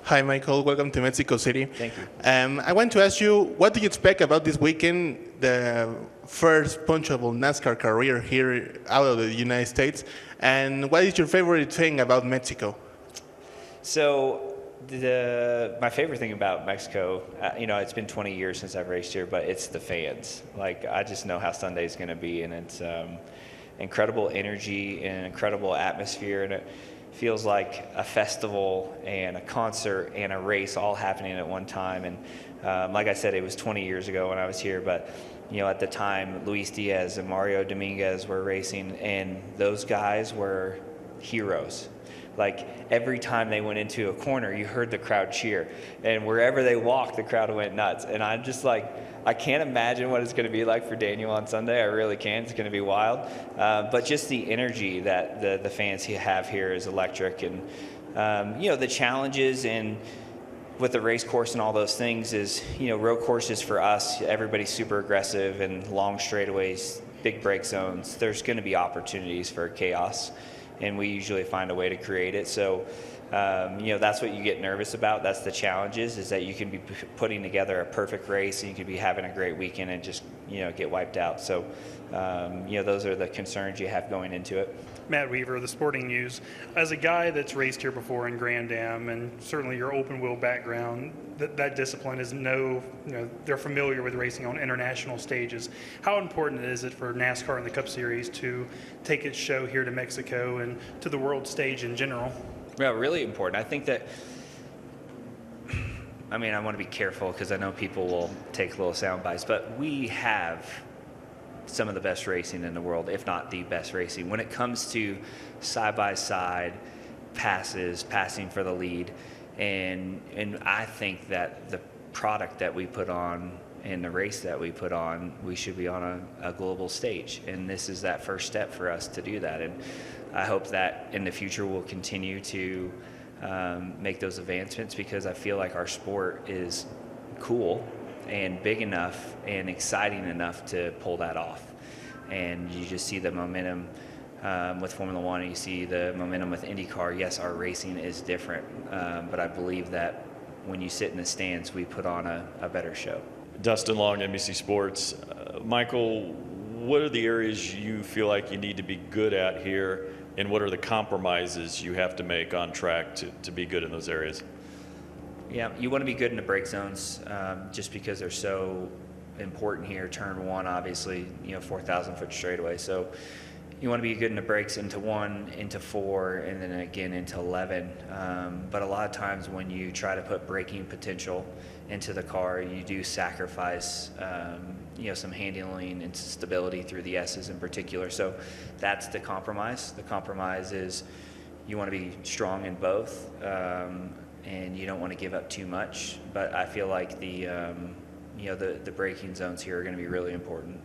Hi, Michael. Welcome to Mexico City. Thank you. I want to ask you, what do you expect about this weekend, the first punchable NASCAR career here out of the United States? And what is your favorite thing about Mexico? So my favorite thing about Mexico, it's been 20 years since I've raced here, but it's the fans. Like, I just know how Sunday's going to be, and it's incredible energy and an incredible atmosphere, and it feels like a festival and a concert and a race all happening at one time. And like I said, it was 20 years ago when I was here, but at the time, Luis Diaz and Mario Dominguez were racing, and those guys were heroes. Like, every time they went into a corner, you heard the crowd cheer. And wherever they walked, the crowd went nuts. And I'm just like, I can't imagine what it's going to be like for Daniel on Sunday. I really can't. It's going to be wild. But just the energy that the fans have here is electric. And, the challenges and with the race course and all those things is, road courses for us, everybody's super aggressive and long straightaways, big break zones. There's going to be opportunities for chaos, and we usually find a way to create it. So, that's what you get nervous about. That's the challenges, is that you can be putting together a perfect race and you could be having a great weekend and just, get wiped out. So, those are the concerns you have going into it. Matt Weaver, The Sporting News. As a guy that's raced here before in Grand Am, and certainly your open wheel background, that discipline is they're familiar with racing on international stages. How important is it for NASCAR and the Cup Series to take its show here to Mexico and to the world stage in general? Well, really important. I think that, I want to be careful because I know people will take little sound bites, but we have some of the best racing in the world, if not the best racing. When it comes to side-by-side passes, passing for the lead, and I think that the product that we put on and the race that we put on, we should be on a global stage. And this is that first step for us to do that. And I hope that in the future we'll continue to make those advancements, because I feel like our sport is cool and big enough and exciting enough to pull that off. And you just see the momentum with Formula One, and you see the momentum with IndyCar. Yes, our racing is different, but I believe that when you sit in the stands, we put on a better show. Dustin Long, NBC Sports. Michael, what are the areas you feel like you need to be good at here, and what are the compromises you have to make on track to be good in those areas? Yeah, you want to be good in the break zones, just because they're so important here. Turn one, obviously, 4,000-foot straightaway. So you want to be good in the breaks into 1, into 4, and then again into 11. But a lot of times when you try to put braking potential into the car, you do sacrifice, some handling and stability through the S's in particular. So that's the compromise. The compromise is you want to be strong in both. And you don't want to give up too much, but I feel like the braking zones here are going to be really important.